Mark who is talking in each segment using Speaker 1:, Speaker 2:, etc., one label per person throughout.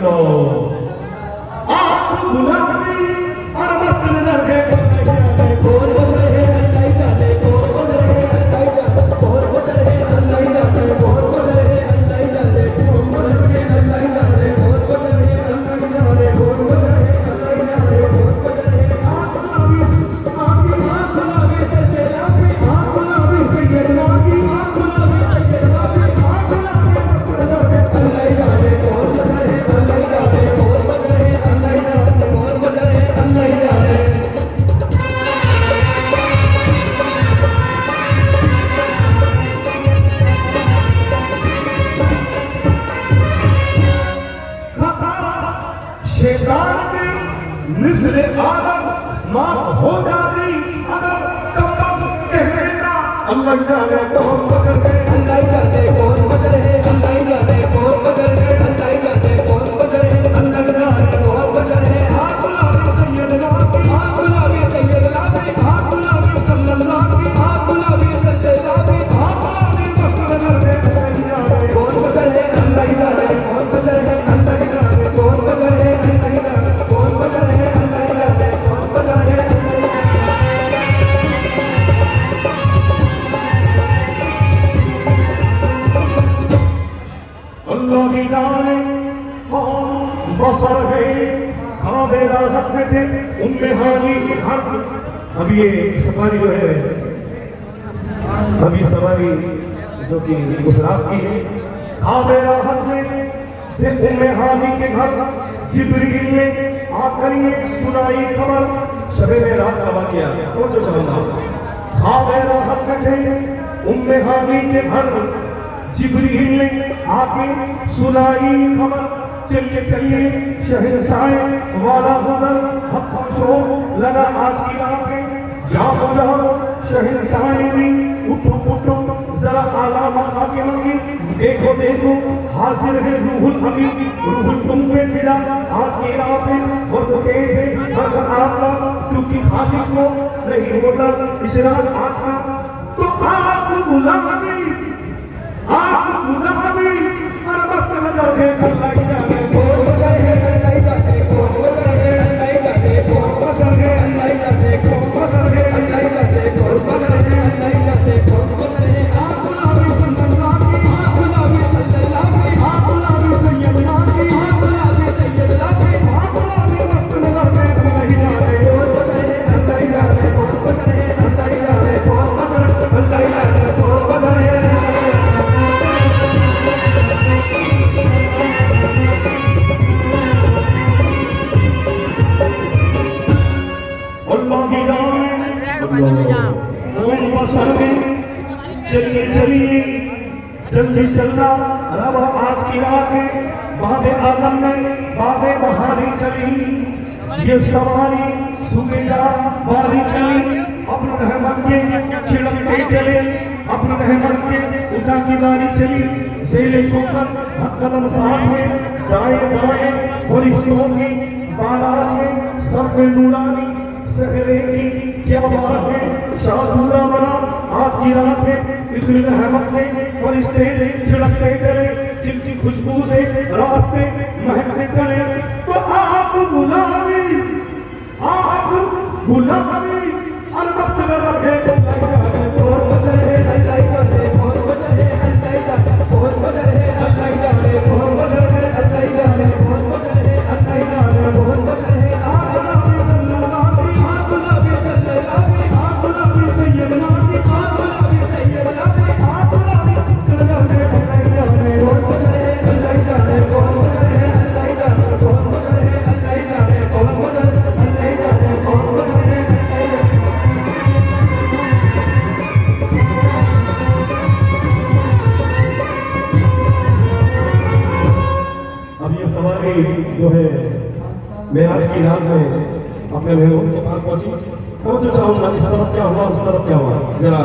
Speaker 1: अल्लाह आँख गुलाबी और मस्त नजर के गोर बसर है अल्लाह जाने गोर बसर है अल्लाह जाने गोर बसर है अल्लाह जाने गोर बसर है अल्लाह जाने गोर बसर है अल्लाह जाने गोर बसर है अल्लाह जाने गोर बसर है अल्लाह जाने गोर बसर है आँख गुलाबी सैयद लागी आँख गुलाबी सैयद लागी आँख गुलाबी सैयद लागी आँख गुलाबी अल्लाह जाने गोर बसर है अल्लाह जाने गोर बसर है अल्लाह जाने गोर बसर है अल्लाह जाने शैतान की मिस्र आदम माफ हो जाती अगर कब कह देता अल्लाह जाने कौन बसर है अल्लाह जाने कौन बसर है अल्लाह जाने कौन बसर है अल्लाह जाने कौन बसर है अल्लाह जाने कौन बसर है आँख गुलाबी सैयद लागी आँख गुलाबी सैयद लागी आँख गुलाबी सल्लल्लाहु आँख गुलाबी सल्लल्लाहु आँख गुलाबी मस्त नजर है अल्लाह जाने कौन बसर है अल्लाह जाने कौन बसर है अल्लाह जाने कौन बसर है अल्लाह जाने कौन बसर है अल्लाह जाने कौन बसर है अल्लाह की जाने कौन बसर है ख्वाब राहत में थे उम्मे हानी के घर अब ये सवारी जो है अभी सवारी जो कि उस रात की है ख्वाब राहत में थे उम्मे हानी के घर जिब्रील ने आकर ये सुनाई खबर शबे में रात का वाकया तो जो चाहूंगा ख्वाब राहत में थे उम्मे हानी के घर जिब्रील ने आके सुनाई खबर चलिए चलिए शहंशाह वाला हुनर हक शो लगा आज की रात में जाओ जाओ शहंशाह उठो उठो जरा आला मका के मंगी देखो देखो हाजिर है रूहुल अमीन रूहुल तुम पे फिदा आज की रात है वक्त तेज है वक्त आपका क्योंकि खालिक को नहीं होता इस रात आज का तो आप गुलामी और मस्त नजर है अल्लाह जाने कौन बसर है अल्लाह जाने कौन बसर है अल्लाह जाने कौन बसर है अल्लाह जाने कौन बसर है अल्लाह जाने कौन बसर है अल्लाह जाने कौन बसर है आँख गुलाबी सल्लल्लाहु आँख गुलाबी सल्लल्लाहु आँख गुलाबी सैयद लागी आँख गुलाबी सैयद लागी आँख गुलाबी मस्त नजर है अल्लाह जाने कौन बसर है अल्लाह जाने कौन बसर है अल्लाह जाने कौन बसर है अल्लाह जाने कौन बसर है चलिए चलिए जल्दी चलना रब आज की रात है बाबे आदम में बाबे बहारी चली ये सवारी सुबह जा बारी चली अपने रहमत के छिड़कते चले अपने रहमत के उठा की बारी चली ज़ेले शोकर हक कदम साथ है दाएं बाएं फरिश्तों की बारात है सब में नूरानी सहरे की क्या बात है शादूरा बना आज की रात है इतनी रहमत में फरिश्ते छिड़कते चले जिनकी खुशबू से रास्ते महकते चले तो आप गुलामी और वक्त नजर है कौन बसर है अल्लाह जाने कौन बसर है अल्लाह जाने कौन बसर है अल्लाह जाने कौन बसर है अल्लाह जाने कौन बसर है अल्लाह जाने कौन बसर है आँख गुलाबी सल्लल्लाहु आँख गुलाबी सल्लल्लाहु आँख गुलाबी सैयद लागी आँख गुलाबी सैयद लागी आँख गुलाबी सल्लल्लाहु अल्लाह जाने कौन बसर है अल्लाह जाने कौन बसर है अल्लाह जाने कौन बसर है अल्लाह जाने कौन बसर है अल्लाह जाने कौन बसर है जो है मेराज की रात में अपने महबूब के पास पहुंची तो जो चाहूंगा इस तरफ क्या हुआ उस तरफ क्या हुआ जरा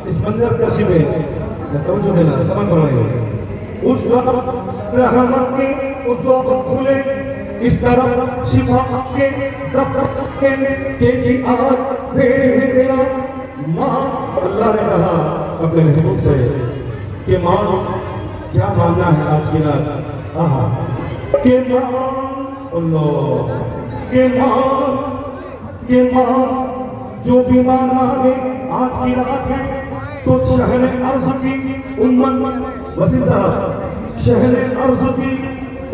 Speaker 1: इस मंजर कशी में तवज्जो देना समझ बनाइए उस तरफ रहमत के उस वक्त खुले इस तरफ शिफा के दफ्तर के की आज फेर है तेरा माँ अल्लाह ने कहा अपने महबूब से कि माँ क्या मानना है आज की रात आहा के माँ अल्लाह के माँ जो बीमार मांगे आज की रात है तो शहर अर्ज की उम्मत वसीम साहब शहर अर्ज की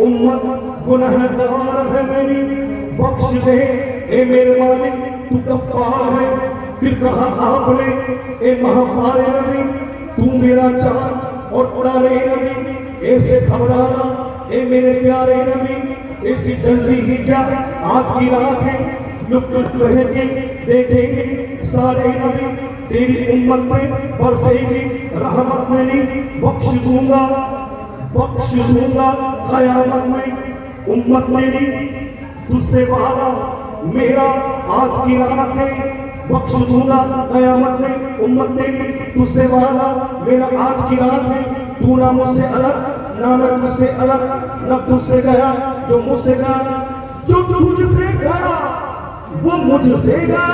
Speaker 1: उम्मत गुनहगार है मेरी बख्श दे ए मेरे मालिक तू गफ्फार है। फिर कहा आपने ए महापारे नबी तू मेरा चाँद और तारे नबी ऐसे घबराना ए मेरे प्यारे नबी ऐसी जल्दी ही क्या आज की रात है लुत्फ रह के देखेंगे सारे नबी तेरी उम्मत में बरसेगी रहमत मेरी बख्श दूंगा क़यामत में उम्मत मेरी तुझसे वादा मेरा आज की रात है बख्श दूंगा क़यामत में उम्मत तेरी तुझसे वादा मेरा आज की रात है तू ना मुझसे अलग ना मैं तुझसे अलग न तुझसे गया जो मुझसे गया जो तुझसे गया वो मुझसे गया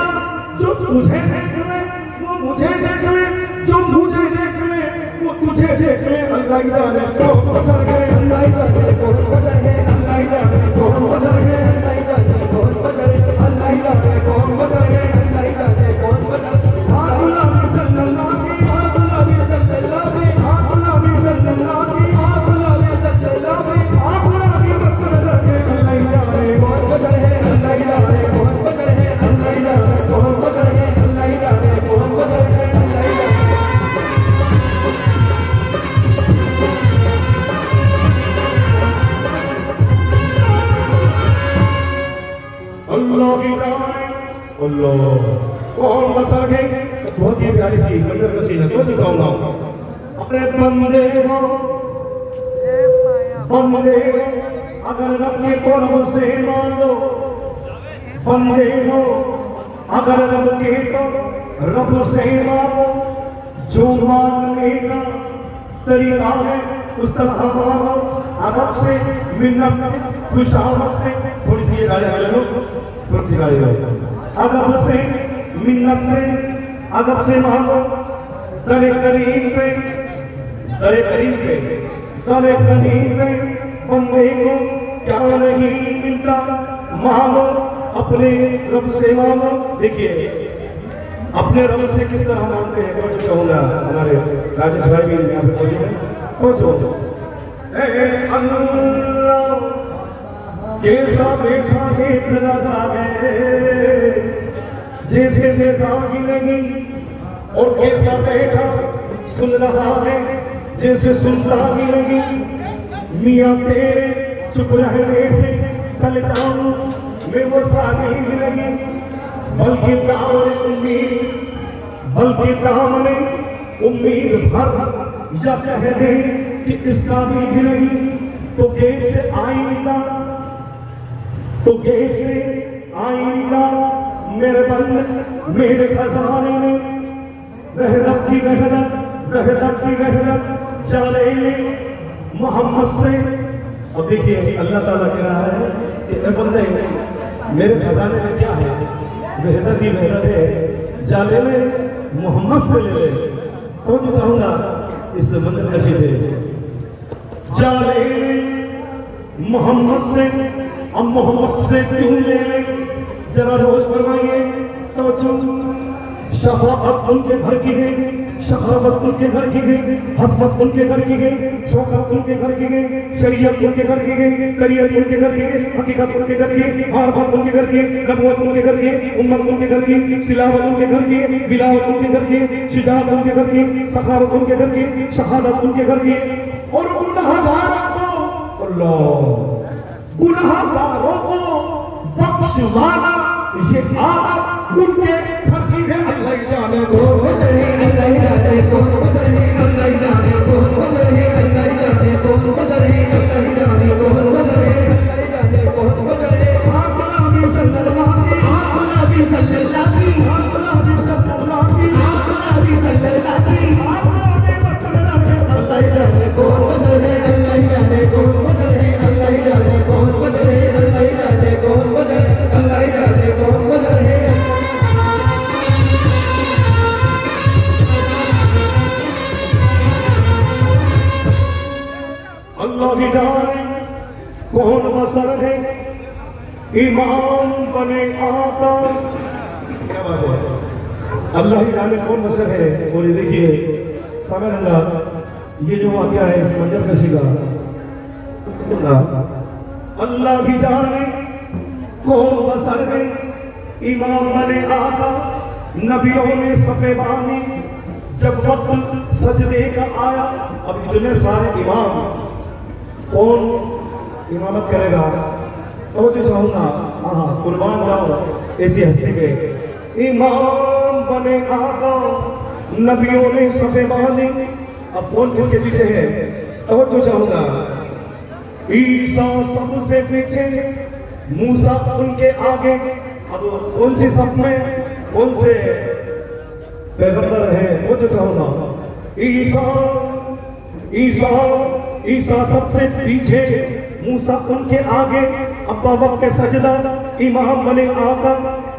Speaker 1: जो तुझे देख ले वो मुझे देख ले जो मुझे देख ले वो तुझे देख ले अल्लाह ही जाने कौन गुजर गए अल्लाह ही जाने कौन गुजर गए अल्लाह ही जाने कौन गुजर गए अल्लाह ही जाने कौन गुजर गए अल्लाह ही जाने कौन गुजर गए अल्लाह ही जाने कौन गुजर नबी सल्लल्लाहु अलैहि सल्लल्लाहु नबी सल्लल्लाहु अलैहि सल्लल्लाहु नबी गुजर गए अल्लाह ही जाने कौन गुजर गए अल्लाह ही जाने कौन गुजर गए अल्लाह ही जाने कौन गुजर गए अल्लाह ही जाने कौन गुजर गए अल्लाह की जाने अल्लाह कौन बसर गए बहुत ही प्यारी सी मंदिर का सीन है तो दिखाऊंगा अपने बंदे हो अगर रब के कर्म से मांगो बंदे हो अगर रब के तो रब से मांगो जो मांगने का तरीका है उस तरह मांगो अदब से मिन्नत खुशामद से थोड़ी सी ये गालियां ले लो थोड़ी सी गालियां अदब से मिन्नत से अदब से मांगो दरे करीम पे बंदे को क्या नहीं मिलता मांगो अपने रब से मांगो। देखिए अपने रब से किस तरह मांगते हैं कुछ चाहूंगा हमारे राजेश भाई भी यहाँ पे मौजूद है तो अल्लाह कैसा बैठा देख रहा है जैसे देखा ही नहीं और कैसा बैठा सुन रहा है जैसे सुनता ही नहीं मियाँ तेरे चुप रहने से कल जाऊं मैं वो सारी ही नहीं बल्कि दामने उम्मीद भर या कह दे कि इसका भी नहीं तो गेट से आएगा मेरे बंद मेरे खजाने में रहमत की रहमत चले मोहम्मद से। अब देखिए अल्लाह ताला कह रहा है कि ए बंदे मेरे खजाने में क्या है रहमत ही रहमत है जाले में मोहम्मद से ले ले तो जो चाहूंगा इस मंदिर नशीद है जाले में मोहम्मद से अब मोहम्मद से क्यों ले ले जरा रोज फरमाइए तो शफाअत उनके घर की गई शहादत उनके घर की गई हसमत उनके घर की गई शौकत उनके घर की गई शरीयत उनके घर की गई करियर उनके घर की गई हकीकत उनके घर की मार्फत उनके घर की नबूवत उनके घर की उम्मत उनके घर की सिलावत उनके घर की बिलावत उनके घर की शुजाअत उनके घर की सखावत उनके घर की शहादत उनके घर की और गुनाहगारों को बख्शवाना ये आदत उनके घर की है। अल्लाह ही जाने कौन गुजरे अल्लाह ही जाने कौन गुजरे अल्लाह ही जाने कौन गुजरे अल्लाह ही जाने कौन गुजरे अल्लाह ही जाने कौन गुजरे अल्लाह ही जाने कौन गुजरे आका नबी सल्लल्लाहु अलैहि आका नबी सल्लल्लाहु अलैहि आका नबी सल्लल्लाहु अलैहि आका नबी सल्लल्लाहु अलैहि अल्लाह ही जाने कौन गुजरे अल्लाह ही जाने कौन गुजरे अल्लाह ही जाने कौन गुजरे अल्लाह ही जाने कौन गुजरे अल्लाह ही जाने कौन गुजरे। अल्लाह की जाने कौन बसर है, इमाम बने आका। क्या बात है, अल्लाह ही जाने कौन बसर है। और ये देखिए समय अल्लाह, ये जो वाक़या है इस मंजर कशी का, अल्लाह भी जाने कौन बसर है, इमाम बने आका। नबियों ने सफ़े बानी, जब वक्त सजदे का आया, अब इतने सारे इमाम, कौन इमामत करेगा? तो मुझे चाहूंगा कुर्बान जाओ ऐसी हस्ती पे। इमाम बने आका, नबियों ने सफ़े बानी, अब कौन किसके पीछे है? तो जो चाहूंगा, ईसा सबसे पीछे, मूसा उनके आगे। अब कौन सी सफ में कौन से पैगंबर हैं? वो जो चाहूंगा, ईसा ईसा ईसा सबसे पीछे, मूसा उनके आगे। अब्बा वक्त सजदा, इमाम बने आका।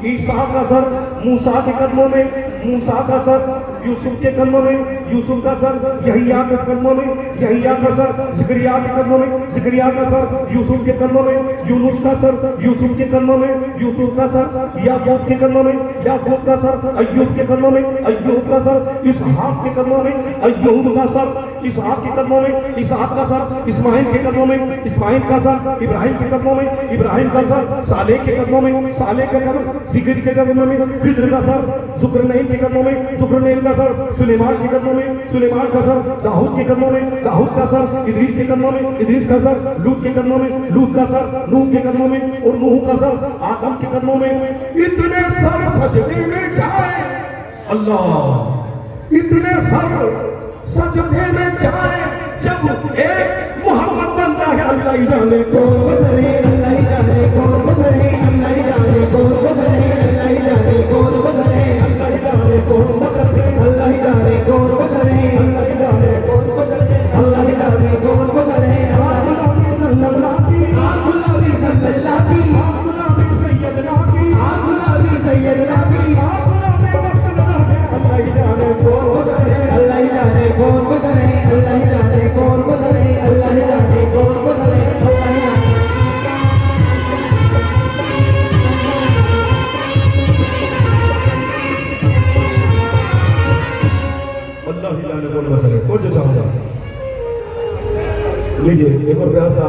Speaker 1: ईसा का सर मूसा के कदमों में, मूसा का सर यूसुफ के कदमों में, यूसुफ का सर यहिया के कदमों में, यहिया का सर ज़करिया के कदमों में, ज़करिया का सर यूसुफ के कदमों में, यूनुस का सर यूसुफ के कदमों में, यूसुफ का सर याकूब के कदमों में, याकूब का सर अय्यूब के कदमों में, अय्यूब का सर इसहाक के कदमों में, अय्यूब का सर इसहाक के कदमों में, इसहाक का सर इस्माइल के कदमों में, इस्माइल का सर इब्राहिम के कदमों में, इब्राहिम का सर सालेह के कदमों में, सालेह का कदम ज़िक्र के कदमों में, खिद्र का सर ज़ुकरनैन के कदमों में, ज़ुकरनैन का सर सुलेमान के कदमों में, सुलेमान का सर दाऊद के कदमों में, दाऊद का सर इदरीस के कदमों में, इदरीस का सर लूत के कदमों में, लूत का सर नूह के कदमों में, और नूह का सर आदम के कदमों में। इतने सर सजदे में जाए, अल्लाह, इतने सर सजदे में जाए, जब एक मोहम्मद बनता है। अल्लाह ही जाने कौन बसरे, अल्लाह ही जाने कौन बसरे, अल्लाह ही जाने कौन बसरे, अल्लाह ही जाने कौन बसरे, अल्लाह ही जाने कौन बसरे, अल्लाह ही जाने कौन बसरे, अल्लाह ही जाने कौन बसरे, अल्लाह ही जाने कौन बसरे। सल्लल्लाहु अलैहि सैयदना की, सैयदना की, अल्लाह ही जाने कौन बसरे, अल्लाह ही जाने कौन बसरे, अल्लाह ही जाने कौन बसरे, अल्लाह ही जाने कौन बसरे, अल्लाह ही जाने। अल्लाह ही जाने कौन बसरे। और जो चाहो लीजिए एक और प्यारा सा